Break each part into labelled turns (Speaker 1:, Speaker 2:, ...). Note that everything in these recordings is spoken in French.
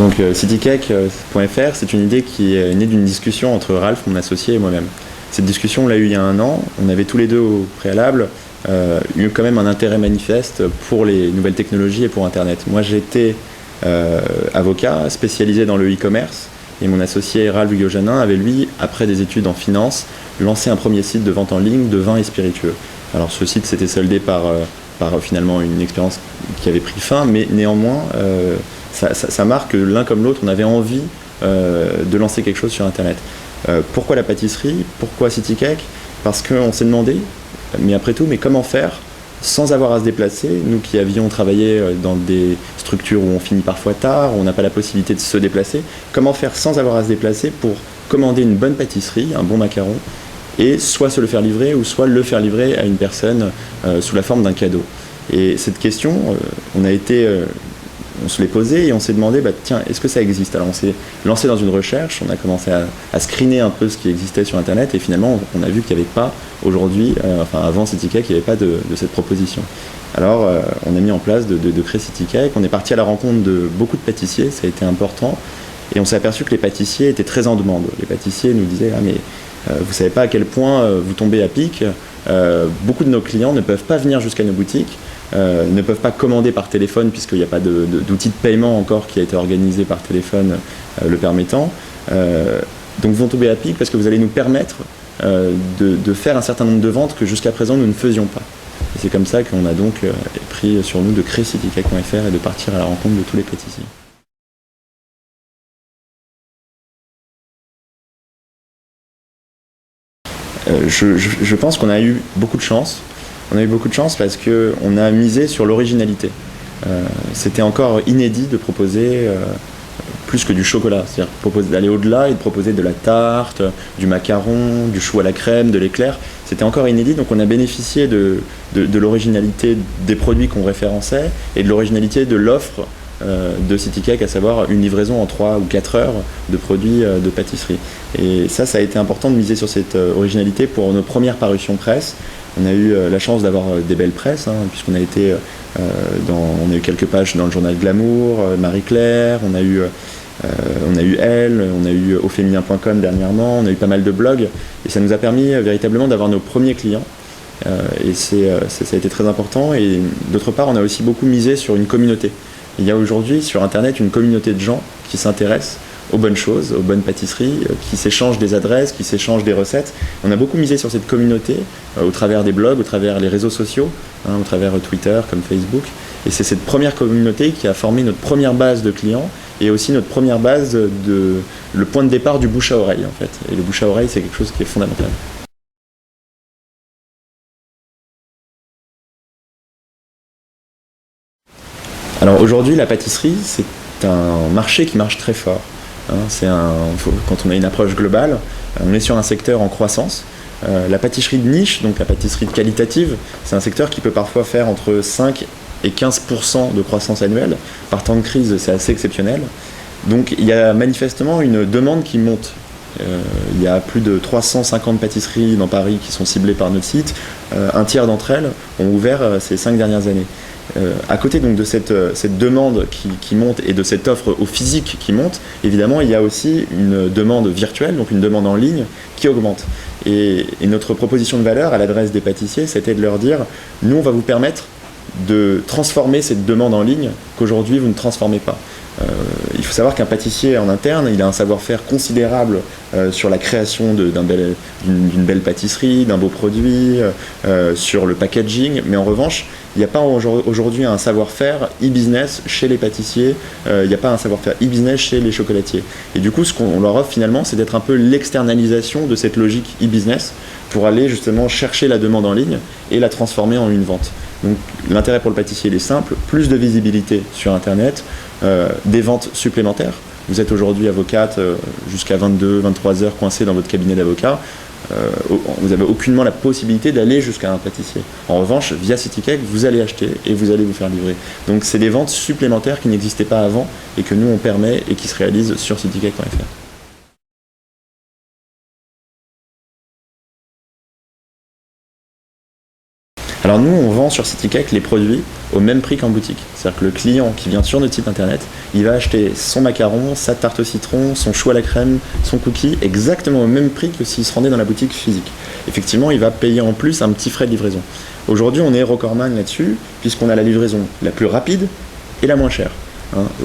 Speaker 1: donc citycake.fr, c'est une idée qui est née d'une discussion entre Ralph, mon associé, et moi-même. Cette discussion, on l'a eue il y a 1 an. On avait tous les deux au préalable eu quand même un intérêt manifeste pour les nouvelles technologies et pour Internet. Moi, j'étais avocat spécialisé dans le e-commerce et mon associé Ralph Guyojanin avait, lui, après des études en finance, lancé un premier site de vente en ligne de vins et spiritueux. Alors ce site s'était soldé par finalement une expérience qui avait pris fin, mais néanmoins, ça marque que l'un comme l'autre, on avait envie de lancer quelque chose sur Internet. Pourquoi la pâtisserie? Pourquoi CityCake? Parce qu'on s'est demandé, mais après tout, mais comment faire sans avoir à se déplacer, nous qui avions travaillé dans des structures où on finit parfois tard, où on n'a pas la possibilité de se déplacer, comment faire sans avoir à se déplacer pour commander une bonne pâtisserie, un bon macaron, et soit se le faire livrer, ou soit le faire livrer à une personne sous la forme d'un cadeau. Et cette question, on se l'est posée et on s'est demandé, tiens, est-ce que ça existe? Alors on s'est lancé dans une recherche, on a commencé à screener un peu ce qui existait sur Internet et finalement on a vu qu'il n'y avait pas aujourd'hui, avant CityCake, il n'y avait pas de cette proposition. Alors on a mis en place de créer CityCake, on est parti à la rencontre de beaucoup de pâtissiers, ça a été important, et on s'est aperçu que les pâtissiers étaient très en demande. Les pâtissiers nous disaient, ah mais vous ne savez pas à quel point vous tombez à pic, beaucoup de nos clients ne peuvent pas venir jusqu'à nos boutiques, ne peuvent pas commander par téléphone puisqu'il n'y a pas d'outil de paiement encore qui a été organisé par téléphone le permettant. Donc vous tombez à pic parce que vous allez nous permettre de faire un certain nombre de ventes que jusqu'à présent nous ne faisions pas. Et c'est comme ça qu'on a donc pris sur nous de créer citycake.fr et de partir à la rencontre de tous les pâtissiers. Je pense qu'on a eu beaucoup de chance. On a eu beaucoup de chance parce qu'on a misé sur l'originalité. C'était encore inédit de proposer plus que du chocolat, c'est-à-dire d'aller au-delà et de proposer de la tarte, du macaron, du chou à la crème, de l'éclair. C'était encore inédit, donc on a bénéficié de l'originalité des produits qu'on référençait et de l'originalité de l'offre de CityCake, à savoir une livraison en 3 ou 4 heures de produits de pâtisserie. Et ça a été important de miser sur cette originalité pour nos premières parutions presse. On a eu la chance d'avoir des belles presses, puisqu'on a été on a eu quelques pages dans le journal Glamour, Marie-Claire, on a eu Elle, on a eu auféminin.com dernièrement, on a eu pas mal de blogs, et ça nous a permis véritablement d'avoir nos premiers clients. Et ça a été très important. Et d'autre part, on a aussi beaucoup misé sur une communauté. Il y a aujourd'hui sur Internet une communauté de gens qui s'intéressent aux bonnes choses, aux bonnes pâtisseries, qui s'échangent des adresses, qui s'échangent des recettes. On a beaucoup misé sur cette communauté au travers des blogs, au travers les réseaux sociaux, au travers Twitter comme Facebook. Et c'est cette première communauté qui a formé notre première base de clients et aussi notre première base le point de départ du bouche à oreille en fait. Et le bouche à oreille, c'est quelque chose qui est fondamental. Alors aujourd'hui, la pâtisserie, c'est un marché qui marche très fort. Quand on a une approche globale, on est sur un secteur en croissance. La pâtisserie de niche, donc la pâtisserie qualitative, c'est un secteur qui peut parfois faire entre 5 et 15% de croissance annuelle. Par temps de crise, c'est assez exceptionnel. Donc il y a manifestement une demande qui monte. Il y a plus de 350 pâtisseries dans Paris qui sont ciblées par notre site. Un tiers d'entre elles ont ouvert ces 5 dernières années. À côté donc de cette demande qui monte et de cette offre au physique qui monte, évidemment il y a aussi une demande virtuelle, donc une demande en ligne qui augmente. Et notre proposition de valeur à l'adresse des pâtissiers, c'était de leur dire, nous on va vous permettre de transformer cette demande en ligne qu'aujourd'hui vous ne transformez pas. Il faut savoir qu'un pâtissier en interne, il a un savoir-faire considérable sur la création d'une belle pâtisserie, d'un beau produit, sur le packaging, mais en revanche, il n'y a pas aujourd'hui un savoir-faire e-business chez les pâtissiers, il n'y a pas un savoir-faire e-business chez les chocolatiers. Et du coup, ce qu'on leur offre finalement, c'est d'être un peu l'externalisation de cette logique e-business pour aller justement chercher la demande en ligne et la transformer en une vente. Donc l'intérêt pour le pâtissier il est simple, plus de visibilité sur Internet, des ventes supplémentaires. Vous êtes aujourd'hui avocate jusqu'à 22-23 heures coincée dans votre cabinet d'avocat. Vous n'avez aucunement la possibilité d'aller jusqu'à un pâtissier. En revanche, via CityCake, vous allez acheter et vous allez vous faire livrer. Donc c'est des ventes supplémentaires qui n'existaient pas avant et que nous on permet et qui se réalisent sur citycake.fr. Alors nous, on vend sur CityCake les produits au même prix qu'en boutique. C'est-à-dire que le client qui vient sur notre site internet, il va acheter son macaron, sa tarte au citron, son chou à la crème, son cookie, exactement au même prix que s'il se rendait dans la boutique physique. Effectivement, il va payer en plus un petit frais de livraison. Aujourd'hui, on est recordman là-dessus, puisqu'on a la livraison la plus rapide et la moins chère.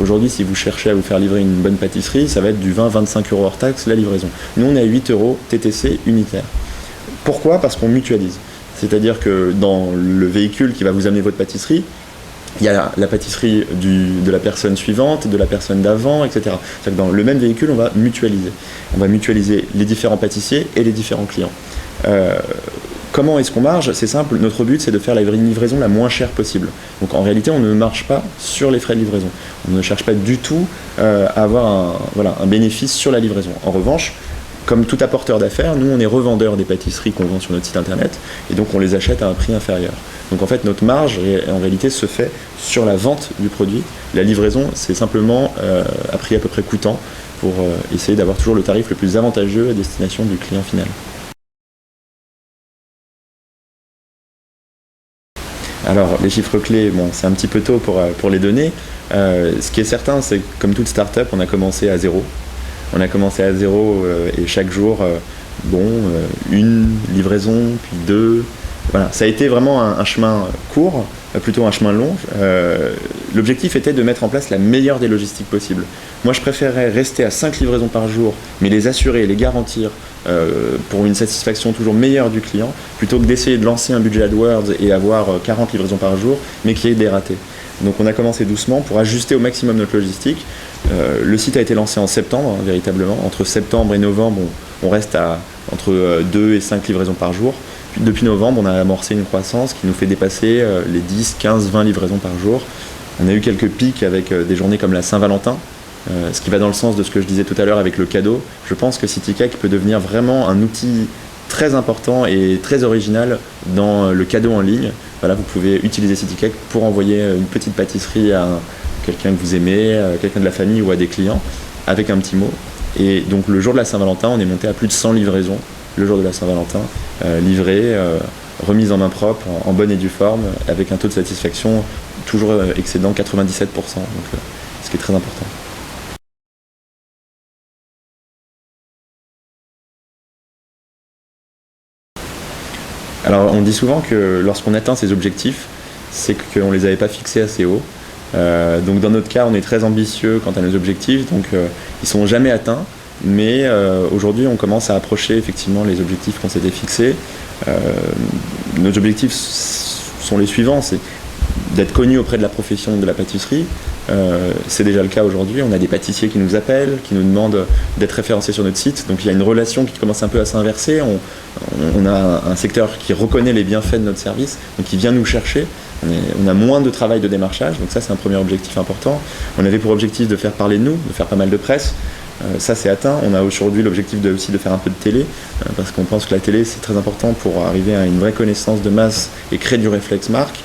Speaker 1: Aujourd'hui, si vous cherchez à vous faire livrer une bonne pâtisserie, ça va être du 20-25 € hors taxe la livraison. Nous, on est à 8 € TTC unitaire. Pourquoi ? Parce qu'on mutualise. C'est-à-dire que dans le véhicule qui va vous amener votre pâtisserie, il y a la pâtisserie de la personne suivante, de la personne d'avant, etc. C'est-à-dire que dans le même véhicule, on va mutualiser. On va mutualiser les différents pâtissiers et les différents clients. Comment est-ce qu'on marge ? C'est simple, notre but c'est de faire la livraison la moins chère possible. Donc en réalité on ne marche pas sur les frais de livraison. On ne cherche pas du tout à avoir un bénéfice sur la livraison. En revanche, comme tout apporteur d'affaires, nous on est revendeur des pâtisseries qu'on vend sur notre site internet et donc on les achète à un prix inférieur. Donc en fait notre marge en réalité se fait sur la vente du produit. La livraison c'est simplement à prix à peu près coûtant pour essayer d'avoir toujours le tarif le plus avantageux à destination du client final. Alors, les chiffres clés, bon, c'est un petit peu tôt pour les donner. Ce qui est certain, c'est que comme toute start-up, on a commencé à zéro. On a commencé à zéro et chaque jour, une livraison, puis deux. Voilà, ça a été vraiment un chemin court, plutôt un chemin long. L'objectif était de mettre en place la meilleure des logistiques possibles. Moi, je préférerais rester à 5 livraisons par jour, mais les assurer, les garantir pour une satisfaction toujours meilleure du client, plutôt que d'essayer de lancer un budget AdWords et avoir 40 livraisons par jour, mais qu'il y ait des ratés. Donc on a commencé doucement pour ajuster au maximum notre logistique. Le site a été lancé en septembre, véritablement. Entre septembre et novembre, on reste entre 2 et 5 livraisons par jour. Puis, depuis novembre, on a amorcé une croissance qui nous fait dépasser les 10, 15, 20 livraisons par jour. On a eu quelques pics avec des journées comme la Saint-Valentin, ce qui va dans le sens de ce que je disais tout à l'heure avec le cadeau. Je pense que CityCake peut devenir vraiment un outil très important et très original dans le cadeau en ligne. Voilà, vous pouvez utiliser CityCake pour envoyer une petite pâtisserie à quelqu'un que vous aimez, quelqu'un de la famille ou à des clients, avec un petit mot. Et donc le jour de la Saint-Valentin, on est monté à plus de 100 livraisons, le jour de la Saint-Valentin, livrées, remises en main propre, en bonne et due forme, avec un taux de satisfaction toujours excédant 97%, donc, ce qui est très important. Alors on dit souvent que lorsqu'on atteint ces objectifs, c'est qu'on ne les avait pas fixés assez haut. Donc dans notre cas, on est très ambitieux quant à nos objectifs, donc ils ne sont jamais atteints, mais aujourd'hui on commence à approcher effectivement les objectifs qu'on s'était fixés. Nos objectifs sont les suivants, c'est d'être connu auprès de la profession de la pâtisserie. C'est déjà le cas aujourd'hui, on a des pâtissiers qui nous appellent, qui nous demandent d'être référencés sur notre site, donc il y a une relation qui commence un peu à s'inverser. On a un secteur qui reconnaît les bienfaits de notre service, donc qui vient nous chercher. On a moins de travail de démarchage, donc ça c'est un premier objectif important. On avait pour objectif de faire parler de nous, de faire pas mal de presse. Ça c'est atteint. On a aujourd'hui l'objectif aussi de faire un peu de télé, parce qu'on pense que la télé c'est très important pour arriver à une vraie connaissance de masse et créer du réflexe marque.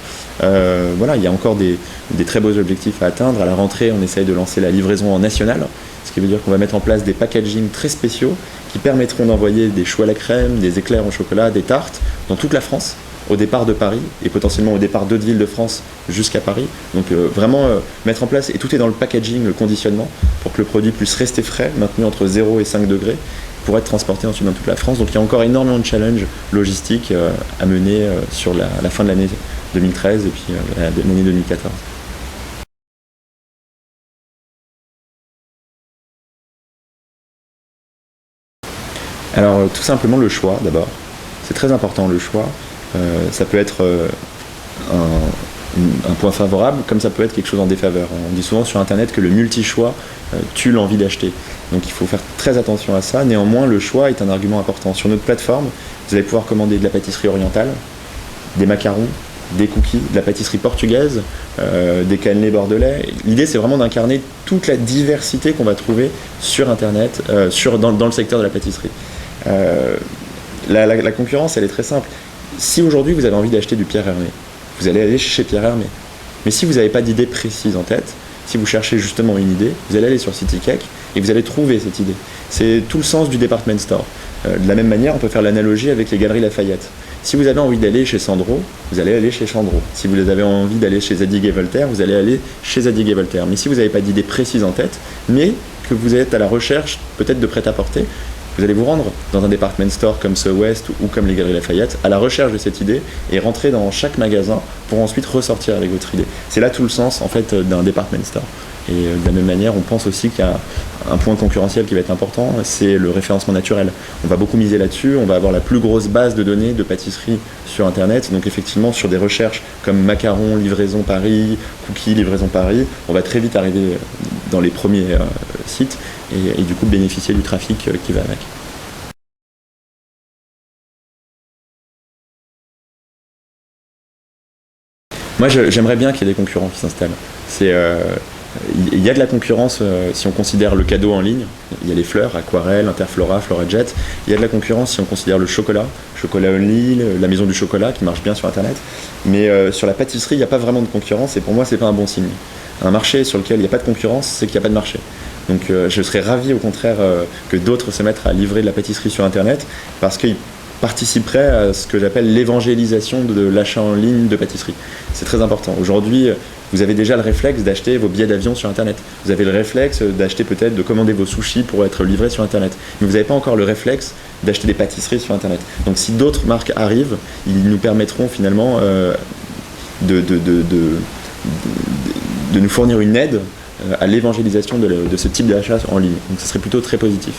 Speaker 1: Voilà, il y a encore des très beaux objectifs à atteindre. À la rentrée, on essaye de lancer la livraison en national, ce qui veut dire qu'on va mettre en place des packagings très spéciaux qui permettront d'envoyer des choux à la crème, des éclairs au chocolat, des tartes dans toute la France, au départ de Paris et potentiellement au départ d'autres villes de France jusqu'à Paris. Donc vraiment mettre en place, et tout est dans le packaging, le conditionnement, pour que le produit puisse rester frais, maintenu entre 0 et 5 degrés, pour être transporté ensuite dans toute la France. Donc il y a encore énormément de challenges logistiques à mener sur la fin de l'année 2013 et puis l'année 2014. Alors tout simplement le choix d'abord. C'est très important le choix. Ça peut être un point favorable, comme ça peut être quelque chose en défaveur. On dit souvent sur internet que le multi-choix tue l'envie d'acheter. Donc il faut faire très attention à ça. Néanmoins, le choix est un argument important. Sur notre plateforme, vous allez pouvoir commander de la pâtisserie orientale, des macarons, des cookies, de la pâtisserie portugaise, des cannelés bordelais. L'idée, c'est vraiment d'incarner toute la diversité qu'on va trouver sur internet, dans le secteur de la pâtisserie. La concurrence, elle est très simple. Si aujourd'hui vous avez envie d'acheter du Pierre Hermé, vous allez aller chez Pierre Hermé. Mais si vous n'avez pas d'idée précise en tête, si vous cherchez justement une idée, vous allez aller sur CityCake et vous allez trouver cette idée. C'est tout le sens du department store. De la même manière, on peut faire l'analogie avec les galeries Lafayette. Si vous avez envie d'aller chez Sandro, vous allez aller chez Sandro. Si vous avez envie d'aller chez Zadig et Voltaire, vous allez aller chez Zadig et Voltaire. Mais si vous n'avez pas d'idée précise en tête, mais que vous êtes à la recherche peut-être de prêt-à-porter, vous allez vous rendre dans un department store comme ce West ou comme les Galeries Lafayette à la recherche de cette idée et rentrer dans chaque magasin pour ensuite ressortir avec votre idée. C'est là tout le sens en fait d'un department store. Et de la même manière, on pense aussi qu'il y a un point concurrentiel qui va être important, c'est le référencement naturel. On va beaucoup miser là-dessus, on va avoir la plus grosse base de données de pâtisserie sur Internet. Donc effectivement, sur des recherches comme macarons, livraison Paris, cookies, livraison Paris, on va très vite arriver dans les premiers sites et du coup bénéficier du trafic qui va avec. Moi, j'aimerais bien qu'il y ait des concurrents qui s'installent. Il y a de la concurrence si on considère le cadeau en ligne. Il y a les fleurs, Aquarelle, Interflora, Florajet. Il y a de la concurrence si on considère le chocolat, Chocolat Only, la maison du chocolat qui marche bien sur Internet. Mais sur la pâtisserie, il n'y a pas vraiment de concurrence et pour moi, c'est pas un bon signe. Un marché sur lequel il n'y a pas de concurrence, c'est qu'il n'y a pas de marché. Donc je serais ravi au contraire que d'autres se mettent à livrer de la pâtisserie sur Internet parce qu'ils participeraient à ce que j'appelle l'évangélisation de l'achat en ligne de pâtisserie. C'est très important. Aujourd'hui, vous avez déjà le réflexe d'acheter vos billets d'avion sur Internet. Vous avez le réflexe d'acheter peut-être, de commander vos sushis pour être livrés sur Internet. Mais vous n'avez pas encore le réflexe d'acheter des pâtisseries sur Internet. Donc si d'autres marques arrivent, ils nous permettront finalement de nous fournir une aide à l'évangélisation de ce type d'achat en ligne. Donc ce serait plutôt très positif.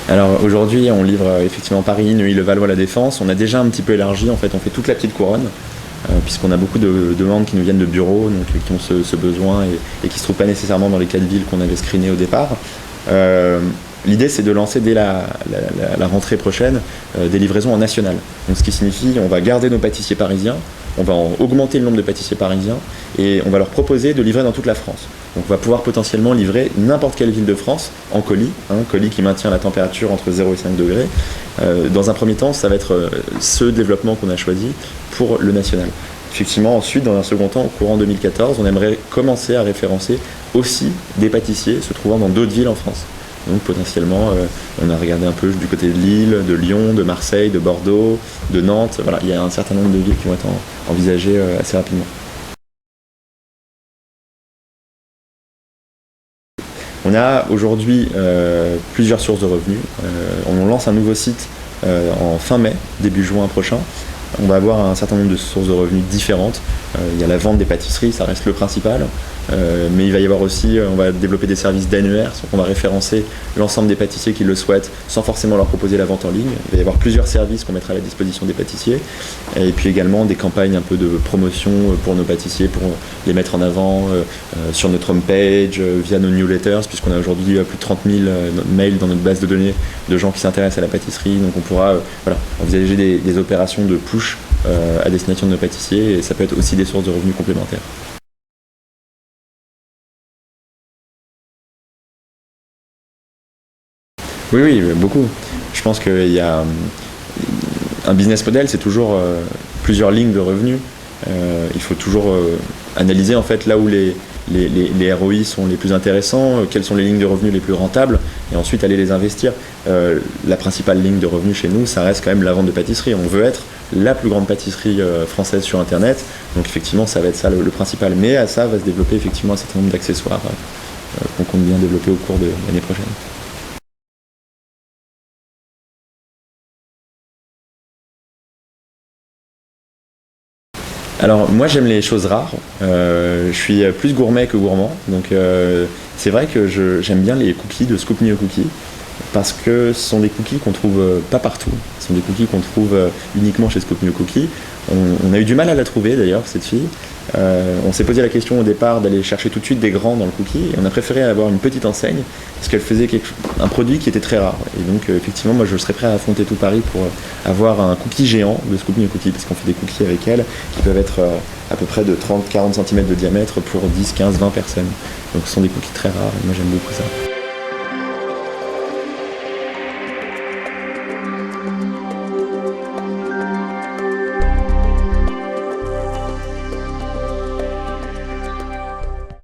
Speaker 1: Alors aujourd'hui, on livre effectivement Paris, Neuilly, Levallois, La Défense. On a déjà un petit peu élargi, en fait, on fait toute la petite couronne, puisqu'on a beaucoup de demandes qui nous viennent de bureaux, donc qui ont ce besoin et qui ne se trouvent pas nécessairement dans les 4 villes qu'on avait screenées au départ. L'idée, c'est de lancer dès la rentrée prochaine des livraisons en national. Donc, ce qui signifie on va garder nos pâtissiers parisiens, on va augmenter le nombre de pâtissiers parisiens et on va leur proposer de livrer dans toute la France. Donc, on va pouvoir potentiellement livrer n'importe quelle ville de France en colis, colis qui maintient la température entre 0 et 5 degrés. Dans un premier temps, ça va être ce développement qu'on a choisi pour le national. Effectivement, ensuite, dans un second temps, au courant 2014, on aimerait commencer à référencer aussi des pâtissiers se trouvant dans d'autres villes en France. Donc potentiellement, on a regardé un peu du côté de Lille, de Lyon, de Marseille, de Bordeaux, de Nantes. Voilà, il y a un certain nombre de villes qui vont être envisagées assez rapidement. On a aujourd'hui plusieurs sources de revenus. On lance un nouveau site en fin mai, début juin prochain. On va avoir un certain nombre de sources de revenus différentes. Il y a la vente des pâtisseries, ça reste le principal. Mais il va y avoir aussi, on va développer des services d'annuaire, on va référencer l'ensemble des pâtissiers qui le souhaitent sans forcément leur proposer la vente en ligne. Il va y avoir plusieurs services qu'on mettra à la disposition des pâtissiers et puis également des campagnes un peu de promotion pour nos pâtissiers pour les mettre en avant sur notre homepage, via nos newsletters, puisqu'on a aujourd'hui plus de 30 000 mails dans notre base de données de gens qui s'intéressent à la pâtisserie. Donc on pourra envisager des opérations de push à destination de nos pâtissiers et ça peut être aussi des sources de revenus complémentaires. Oui, beaucoup. Je pense qu'il y a un business model, c'est toujours plusieurs lignes de revenus. Il faut toujours analyser en fait là où les ROI sont les plus intéressants, quelles sont les lignes de revenus les plus rentables, et ensuite aller les investir. La principale ligne de revenus chez nous, ça reste quand même la vente de pâtisserie. On veut être la plus grande pâtisserie française sur Internet, donc effectivement ça va être ça le principal. Mais à ça va se développer effectivement un certain nombre d'accessoires qu'on compte bien développer au cours de l'année prochaine. Alors moi j'aime les choses rares, je suis plus gourmet que gourmand, donc c'est vrai que j'aime bien les cookies de Scoop Me a Cookie, parce que ce sont des cookies qu'on trouve pas partout, ce sont des cookies qu'on trouve uniquement chez Scoop Me a Cookie. On a eu du mal à la trouver d'ailleurs, cette fille. On s'est posé la question au départ d'aller chercher tout de suite des grands dans le cookie et on a préféré avoir une petite enseigne parce qu'elle faisait un produit qui était très rare. Et donc effectivement moi je serais prêt à affronter tout Paris pour avoir un cookie géant de Scoop Me a Cookie, parce qu'on fait des cookies avec elle qui peuvent être à peu près de 30-40 cm de diamètre pour 10, 15, 20 personnes. Donc ce sont des cookies très rares et moi j'aime beaucoup ça.